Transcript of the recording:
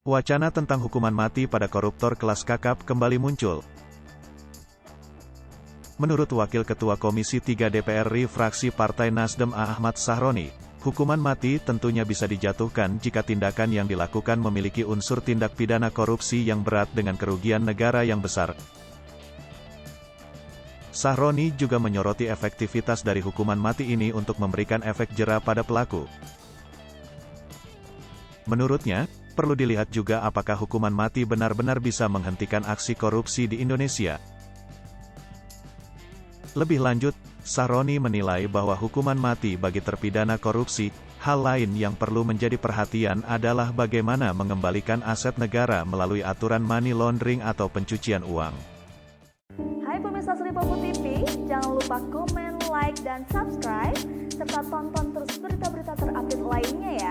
Wacana tentang hukuman mati pada koruptor kelas kakap kembali muncul. Menurut Wakil Ketua Komisi 3 DPR RI fraksi Partai Nasdem Ahmad Sahroni, hukuman mati tentunya bisa dijatuhkan jika tindakan yang dilakukan memiliki unsur tindak pidana korupsi yang berat dengan kerugian negara yang besar. Sahroni juga menyoroti efektivitas dari hukuman mati ini untuk memberikan efek jera pada pelaku. Menurutnya, perlu dilihat juga apakah hukuman mati benar-benar bisa menghentikan aksi korupsi di Indonesia. Lebih lanjut, Sahroni menilai bahwa hukuman mati bagi terpidana korupsi, hal lain yang perlu menjadi perhatian adalah bagaimana mengembalikan aset negara melalui aturan money laundering atau pencucian uang. Hai pemirsa Sri Popo TV, jangan lupa komen, like, dan subscribe, serta tonton terus berita-berita terupdate lainnya ya.